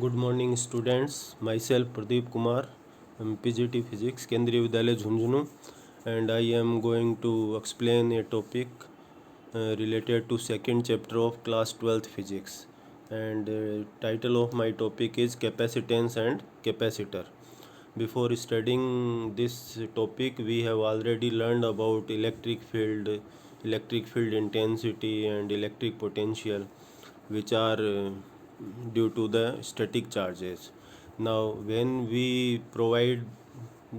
Good morning, students. Myself Pradeep Kumar, I'm PGT Physics, Kendriya Vidyalaya Jhunjhunu, and I am going to explain a topic related to second chapter of class 12th physics. And title of my topic is capacitance and capacitor. Before studying this topic, we have already learned about electric field intensity, and electric potential, which are due to the static charges. Now, when we provide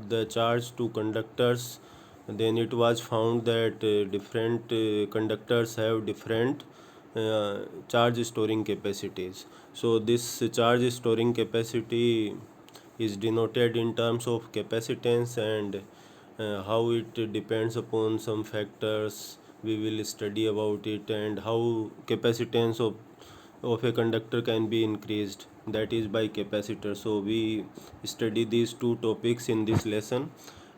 the charge to conductors, then it was found that different conductors have different charge storing capacities. So, this charge storing capacity is denoted in terms of capacitance, and how it depends upon some factors we will study about it, and how capacitance of a conductor can be increased, that is by capacitor. So we study these two topics in this lesson,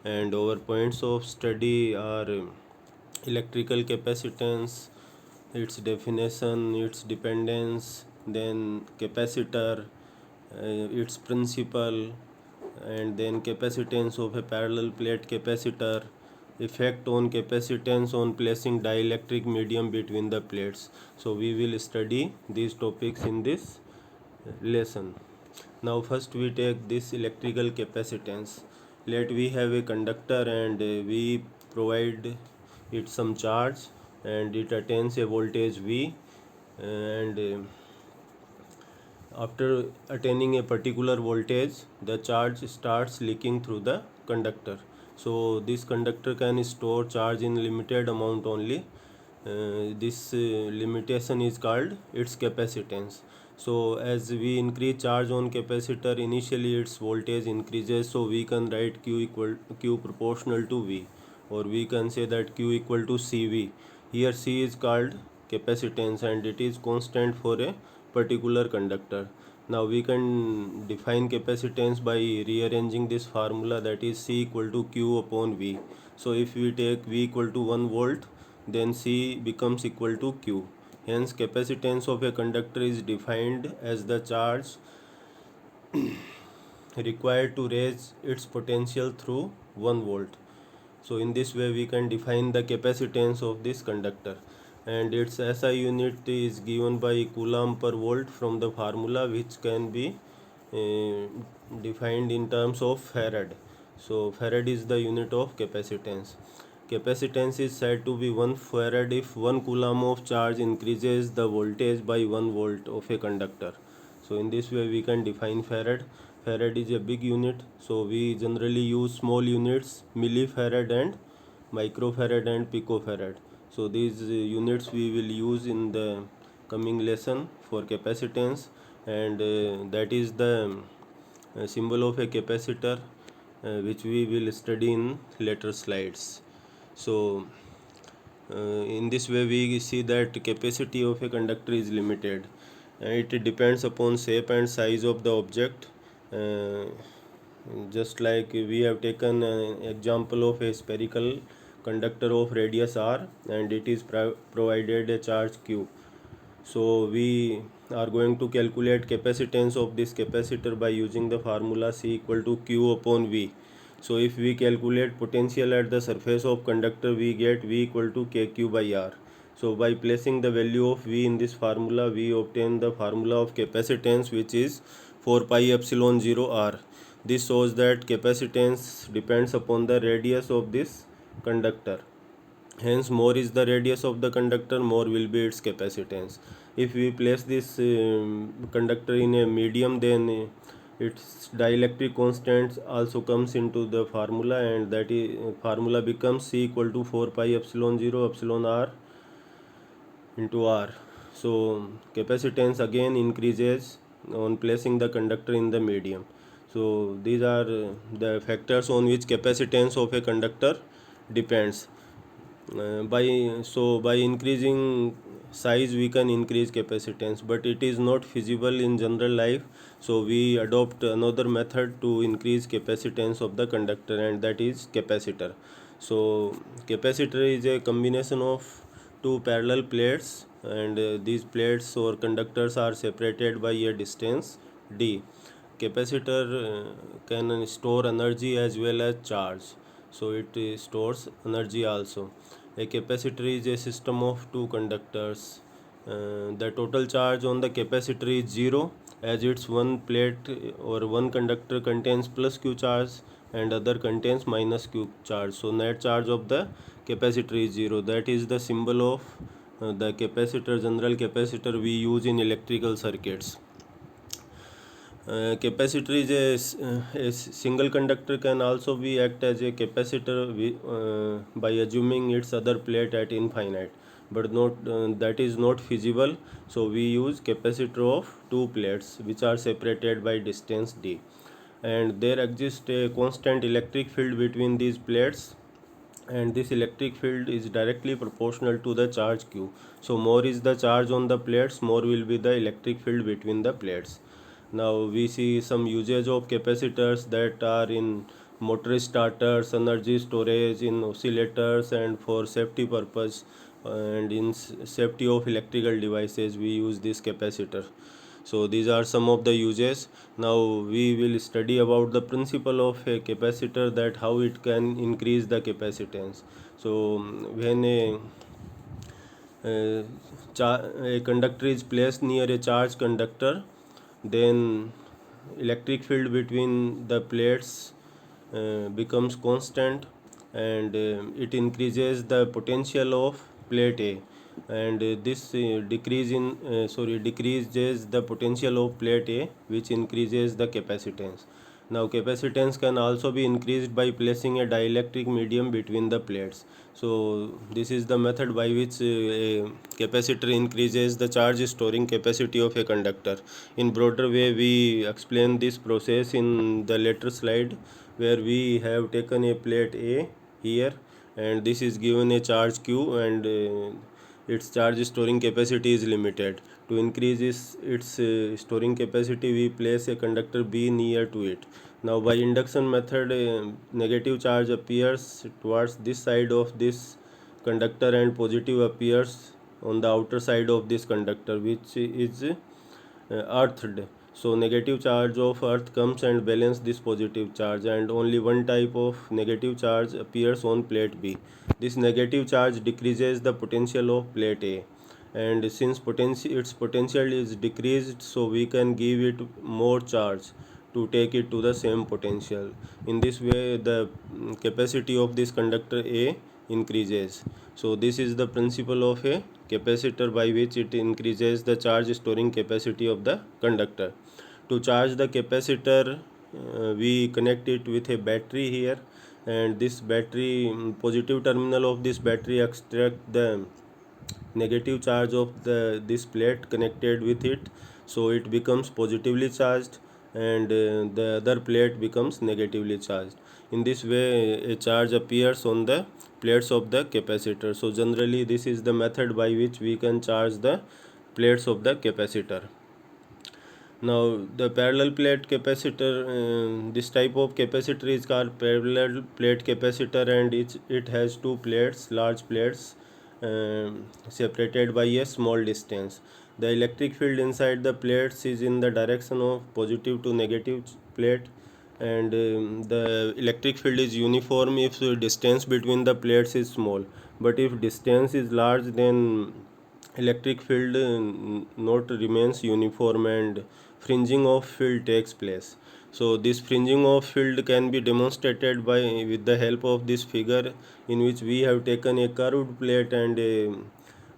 and our points of study are electrical capacitance, its definition, its dependence, then capacitor, its principle, and then capacitance of a parallel plate capacitor, effect on capacitance on placing dielectric medium between the plates. So we will study these topics in this lesson. Now first we take this electrical capacitance. Let we have a conductor, and we provide it some charge, and it attains a voltage V, and after attaining a particular voltage, the charge starts leaking through the conductor. So this conductor can store charge in limited amount only. This limitation is called its capacitance. So as we increase charge on capacitor, initially its voltage increases, so we can write Q proportional to V, or we can say that Q equal to CV. Here C is called capacitance, and it is constant for a particular conductor. Now we can define capacitance by rearranging this formula, that is C equal to Q upon V. So if we take V equal to 1 volt, then C becomes equal to Q. Hence capacitance of a conductor is defined as the charge required to raise its potential through 1 volt. So in this way we can define the capacitance of this conductor, and its SI unit is given by coulomb per volt from the formula, which can be defined in terms of farad. So farad is the unit of capacitance. Capacitance is said to be 1 farad if 1 coulomb of charge increases the voltage by 1 volt of a conductor. So in this way we can define farad. Farad is a big unit, so we generally use small units, millifarad and microfarad and picofarad. So these units we will use in the coming lesson for capacitance, and that is the symbol of a capacitor, which we will study in later slides. So in this way we see that capacity of a conductor is limited. It depends upon shape and size of the object. uh, just like we have taken an example of a spherical conductor of radius r, and it is provided a charge q. So we are going to calculate capacitance of this capacitor by using the formula C equal to Q upon V. So if we calculate potential at the surface of conductor, we get V equal to KQ by R. So by placing the value of V in this formula, we obtain the formula of capacitance, which is 4 pi epsilon 0 R. This shows that capacitance depends upon the radius of this conductor. Hence, more is the radius of the conductor, more will be its capacitance. If we place this conductor in a medium, then its dielectric constant also comes into the formula, and that is formula becomes C equal to 4 pi epsilon 0 epsilon R into R. So capacitance again increases on placing the conductor in the medium. So these are the factors on which capacitance of a conductor depends. By increasing size we can increase capacitance, but it is not feasible in general life. So we adopt another method to increase capacitance of the conductor, and that is capacitor. So capacitor is a combination of two parallel plates, and these plates or conductors are separated by a distance D. Capacitor can store energy as well as charge, so it stores energy also. A capacitor is a system of two conductors. The total charge on the capacitor is zero, as its one plate or one conductor contains plus q charge and other contains minus q charge. So net charge of the capacitor is zero. That is the symbol of the capacitor, general capacitor we use in electrical circuits. Capacitor is a single conductor can also be act as a capacitor by assuming its other plate at infinite, but not that is not feasible. So we use capacitor of two plates which are separated by distance d, and there exists a constant electric field between these plates, and this electric field is directly proportional to the charge q. So more is the charge on the plates, more will be the electric field between the plates. Now we see some usage of capacitors that are in motor starters, energy storage, in oscillators, and for safety purpose, and in safety of electrical devices we use this capacitor. So these are some of the uses. Now we will study about the principle of a capacitor, that how it can increase the capacitance. So when uh, a conductor is placed near a charged conductor, then electric field between the plates becomes constant, and it increases the potential of plate A, and this decreases the potential of plate A, which increases the capacitance. Now capacitance can also be increased by placing a dielectric medium between the plates. So this is the method by which a capacitor increases the charge storing capacity of a conductor. In broader way, we explain this process in the later slide, where we have taken a plate A here, and this is given a charge Q, and its charge storing capacity is limited. To increase its storing capacity, we place a conductor B near to it. Now by induction method, negative charge appears towards this side of this conductor and positive appears on the outer side of this conductor, which is earthed. So negative charge of earth comes and balance this positive charge, and only one type of negative charge appears on plate B. This negative charge decreases the potential of plate A, and since its potential is decreased, so we can give it more charge to take it to the same potential. In this way, the capacity of this conductor A increases. So this is the principle of a capacitor, by which it increases the charge storing capacity of the conductor. To charge the capacitor, we connect it with a battery here, and this battery, positive terminal of this battery extract the negative charge of this plate connected with it, so it becomes positively charged, and the other plate becomes negatively charged. In this way, a charge appears on the plates of the capacitor. So generally this is the method by which we can charge the plates of the capacitor. Now the parallel plate capacitor, this type of capacitor is called parallel plate capacitor, and it has two plates, large plates, separated by a small distance. The electric field inside the plates is in the direction of positive to negative plate, and the electric field is uniform if the distance between the plates is small, but if distance is large, then electric field not remains uniform, and fringing of field takes place. So this fringing of field can be demonstrated by with the help of this figure, in which we have taken a curved plate and a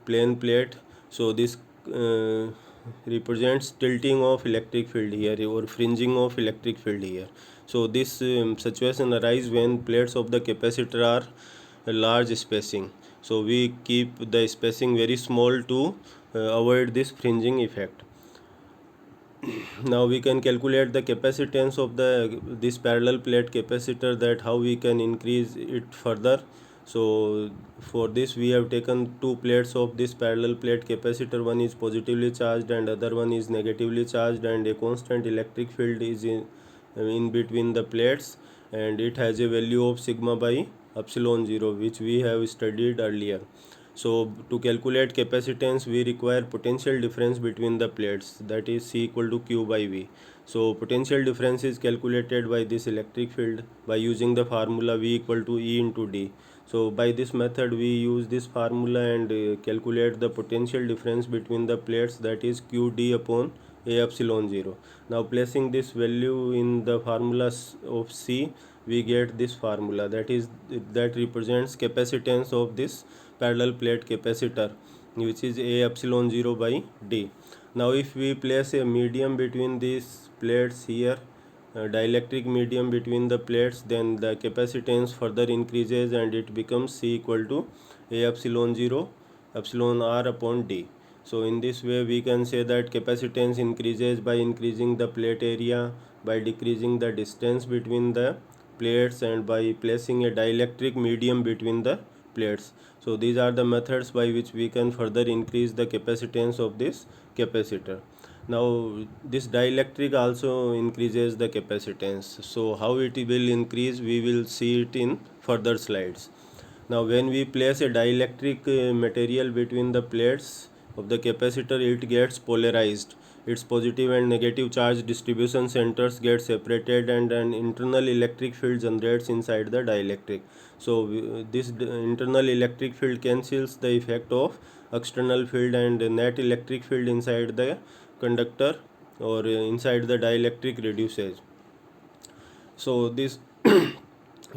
plane plate. So this uh, represents tilting of electric field here, or fringing of electric field here. So this situation arises when plates of the capacitor are a large spacing. So we keep the spacing very small to avoid this fringing effect. Now we can calculate the capacitance of this parallel plate capacitor, that how we can increase it further. So for this we have taken two plates of this parallel plate capacitor. One is positively charged and other one is negatively charged, and a constant electric field is in between the plates, and it has a value of sigma by epsilon 0, which we have studied earlier. So to calculate capacitance we require potential difference between the plates, that is C equal to Q by V. So potential difference is calculated by this electric field by using the formula V equal to E into D. So by this method we use this formula and calculate the potential difference between the plates, that is QD upon A epsilon 0. Now placing this value in the formulas of C, we get this formula, that represents capacitance of this parallel plate capacitor, which is A epsilon 0 by D. Now if we place a medium between these plates here, dielectric medium between the plates, then the capacitance further increases and it becomes C equal to A epsilon 0 epsilon R upon D. So in this way we can say that capacitance increases by increasing the plate area, by decreasing the distance between the plates, and by placing a dielectric medium between the plates. So these are the methods by which we can further increase the capacitance of this capacitor. Now this dielectric also increases the capacitance. So how it will increase, we will see it in further slides. Now when we place a dielectric material between the plates of the capacitor, it gets polarized. Its positive and negative charge distribution centers get separated and an internal electric field generates inside the dielectric. So this internal electric field cancels the effect of external field, and net electric field inside the conductor or inside the dielectric reduces. So this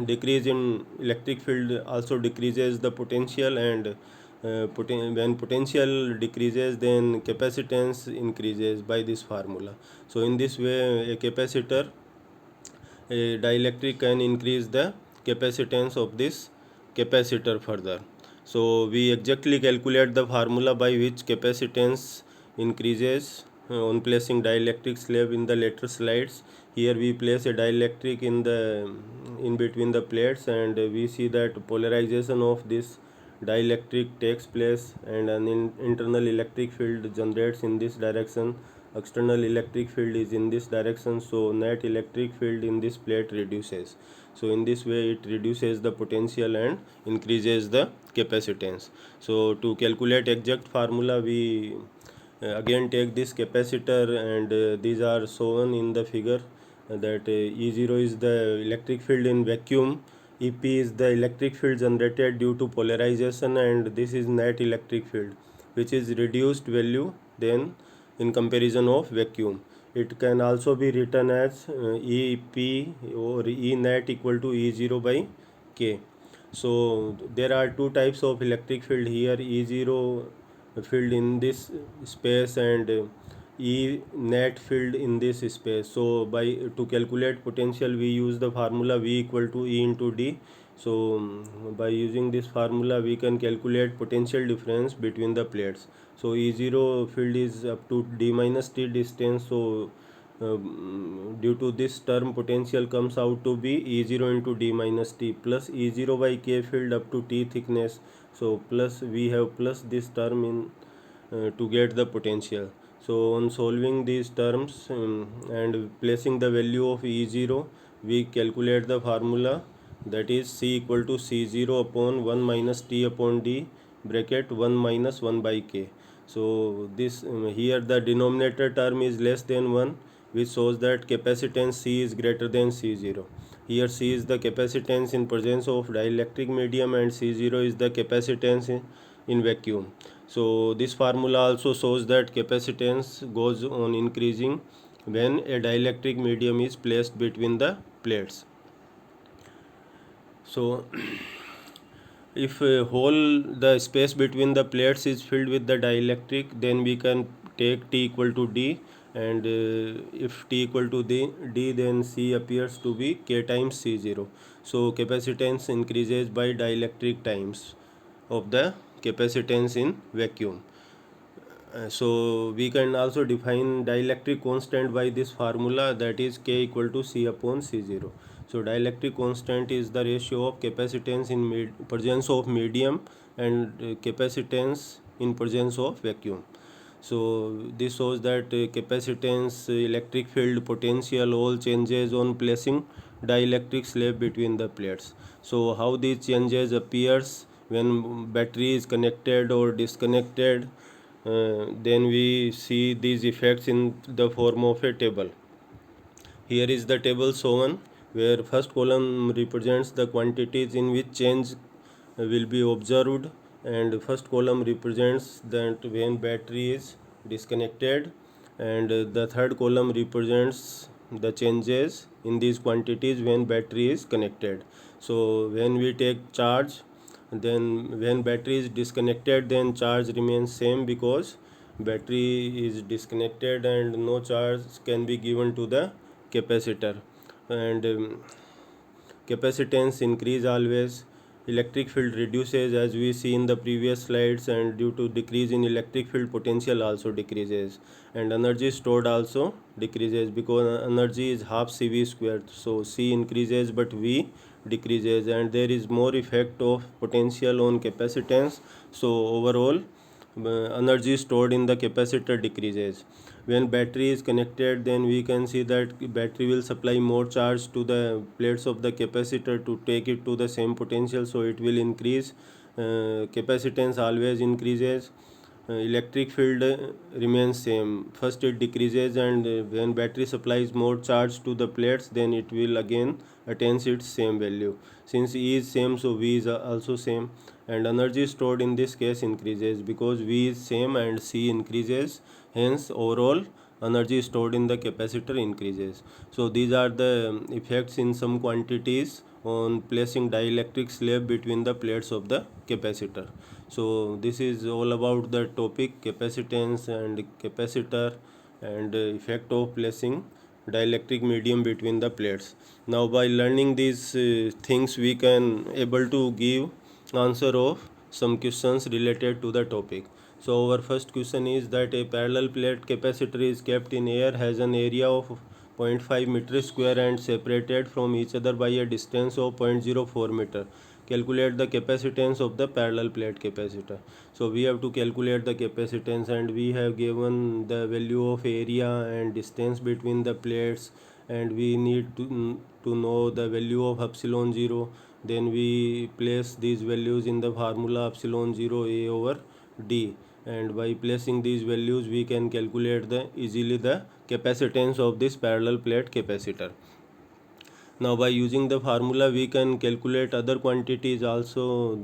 decrease in electric field also decreases the potential, and when potential decreases then capacitance increases by this formula. So in this way a dielectric can increase the capacitance of this capacitor further. So we exactly calculate the formula by which capacitance increases on placing dielectric slab in the later slides. Here we place a dielectric in between the plates, and we see that polarization of this dielectric takes place and an internal electric field generates in this direction. External electric field is in this direction, so net electric field in this plate reduces. So in this way it reduces the potential and increases the capacitance. So to calculate exact formula, we again take this capacitor, and these are shown in the figure, that E0 is the electric field in vacuum, EP is the electric field generated due to polarization, and this is net electric field, which is reduced value then in comparison of vacuum. It can also be written as EP or E net equal to E0 by K. So there are two types of electric field here, E0 field in this space and E net field in this space. So to calculate potential we use the formula V equal to E into D. So by using this formula we can calculate potential difference between the plates. So E0 field is up to D minus T distance. So due to this term potential comes out to be E0 into D minus T plus E0 by K field up to T thickness. So plus we have plus this term in to get the potential. So on solving these terms and placing the value of E0, we calculate the formula, that is C equal to C0 upon 1 minus T upon D bracket 1 minus 1 by K. So this here the denominator term is less than 1, which shows that capacitance C is greater than C0. Here C is the capacitance in presence of dielectric medium and C0 is the capacitance in vacuum. So this formula also shows that capacitance goes on increasing when a dielectric medium is placed between the plates. So if the space between the plates is filled with the dielectric, then we can take T equal to D, and if T equal to D, then C appears to be K times C0. So capacitance increases by dielectric times of the capacitance in vacuum. So we can also define dielectric constant by this formula, that is K equal to C upon C0. So dielectric constant is the ratio of capacitance in presence of medium and capacitance in presence of vacuum. So this shows that capacitance, electric field, potential all changes on placing dielectric slab between the plates. So how these changes appears, when battery is connected or disconnected, then we see these effects in the form of a table. Here is the table shown, where first column represents the quantities in which change will be observed, and first column represents that when battery is disconnected, and the third column represents the changes in these quantities when battery is connected. So when we take charge, then when battery is disconnected, then charge remains same because battery is disconnected and no charge can be given to the capacitor. And capacitance increase always, electric field reduces as we see in the previous slides, and due to decrease in electric field, potential also decreases, and energy stored also decreases because energy is half cv squared. So c increases but v decreases, and there is more effect of potential on capacitance. So overall energy stored in the capacitor decreases. When battery is connected, then we can see that battery will supply more charge to the plates of the capacitor to take it to the same potential, so it will increase. Capacitance always increases. Electric field remains same. First it decreases, and when battery supplies more charge to the plates, then it will again attains its same value. Since E is same, so V is also same, and energy stored in this case increases because V is same and C increases. Hence overall energy stored in the capacitor increases. So these are the effects in some quantities on placing dielectric slab between the plates of the capacitor. So this is all about the topic capacitance and capacitor, and effect of placing dielectric medium between the plates. Now by learning these things, we can able to give answer of some questions related to the topic. So our first question is that a parallel plate capacitor is kept in air, has an area of 0.5 meter square and separated from each other by a distance of 0.04 meter. Calculate the capacitance of the parallel plate capacitor. So we have to calculate the capacitance, and we have given the value of area and distance between the plates, and we need to know the value of epsilon 0. Then we place these values in the formula epsilon 0 a over d, and by placing these values we can calculate easily the capacitance of this parallel plate capacitor. Now by using the formula we can calculate other quantities also.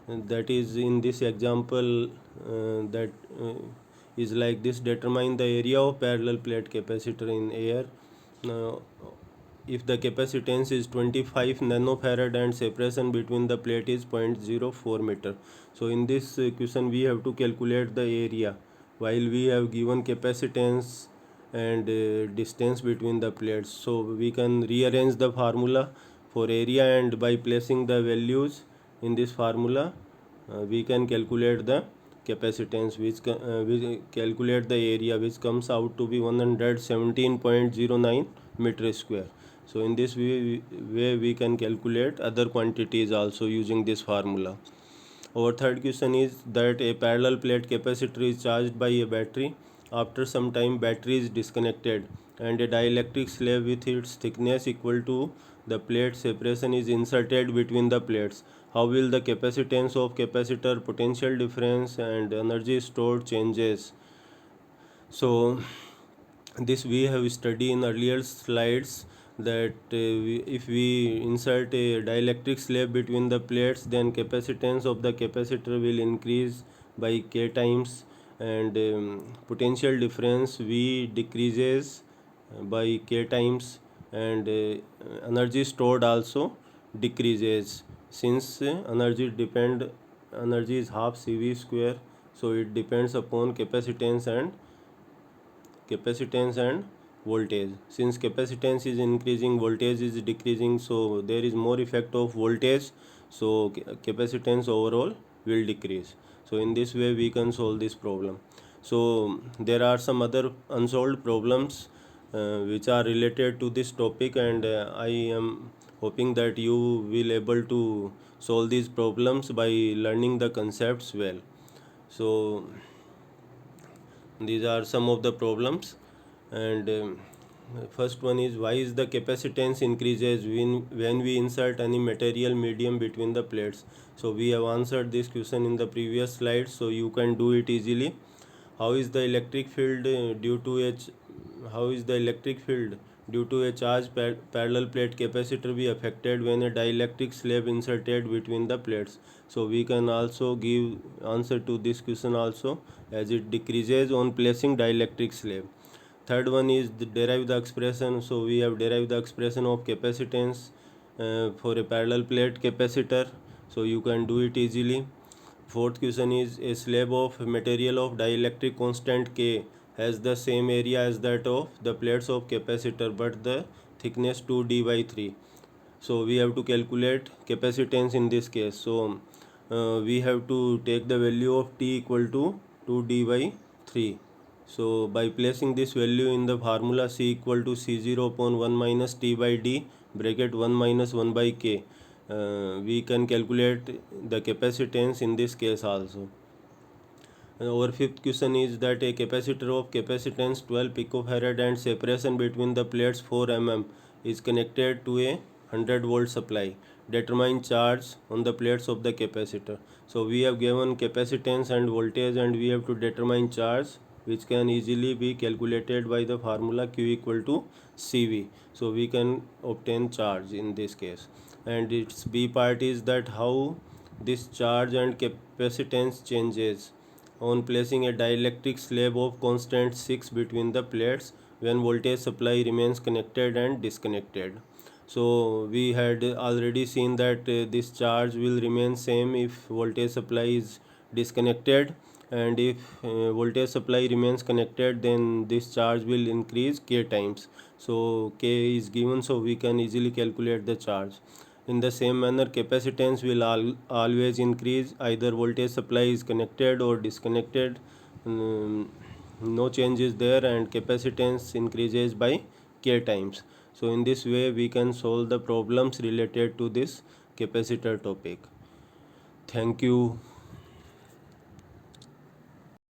That is in this example, that is like this: determine the area of parallel plate capacitor in air. Now if the capacitance is 25 nanofarad and separation between the plate is 0.04 meter. So in this question we have to calculate the area, while we have given capacitance and distance between the plates. So we can rearrange the formula for area, and by placing the values in this formula, we can calculate the capacitance, which calculate the area, which comes out to be 117.09 meter square. So in this way we can calculate other quantities also using this formula. Our third question is that a parallel plate capacitor is charged by a battery. After some time battery is disconnected and a dielectric slab with its thickness equal to the plate separation is inserted between the plates. How will the capacitance of capacitor, potential difference and energy stored changes? So this we have studied in earlier slides, that if we insert a dielectric slab between the plates, then capacitance of the capacitor will increase by k times, and potential difference V decreases by k times, and energy stored also decreases, since energy is half cv square, so it depends upon capacitance and voltage. Since capacitance is increasing, voltage is decreasing, so there is more effect of voltage, so capacitance overall will decrease. So in this way we can solve this problem. So there are some other unsolved problems which are related to this topic, and I am hoping that you will able to solve these problems by learning the concepts well. So these are some of the problems, and First one is, why is the capacitance increases when we insert any material medium between the plates? So we have answered this question in the previous slide, so you can do it easily. How is the electric field how is the electric field due to a charged parallel plate capacitor be affected when a dielectric slab inserted between the plates? So we can also give answer to this question also, as it decreases on placing dielectric slab. Third one is derive the expression. So we have derived the expression of capacitance for a parallel plate capacitor, so you can do it easily. Fourth question is, a slab of material of dielectric constant K has the same area as that of the plates of capacitor but the thickness 2d by 3. So we have to calculate capacitance in this case. So we have to take the value of T equal to 2d by 3. So by placing this value in the formula, C equal to C0 upon 1 minus T by D bracket 1 minus 1 by K, we can calculate the capacitance in this case also. Our fifth question is that a capacitor of capacitance 12 picofarad and separation between the plates 4 mm is connected to a 100 volt supply. Determine charge on the plates of the capacitor. So we have given capacitance and voltage and we have to determine charge, which can easily be calculated by the formula Q equal to CV. So we can obtain charge in this case. And its B part is that how this charge and capacitance changes on placing a dielectric slab of constant 6 between the plates when voltage supply remains connected and disconnected. So we had already seen that this charge will remain same if voltage supply is disconnected, and if voltage supply remains connected, then this charge will increase k times. So k is given, so we can easily calculate the charge. In the same manner, capacitance will always increase either voltage supply is connected or disconnected. No change is there, and capacitance increases by k times. So in this way we can solve the problems related to this capacitor topic. Thank you.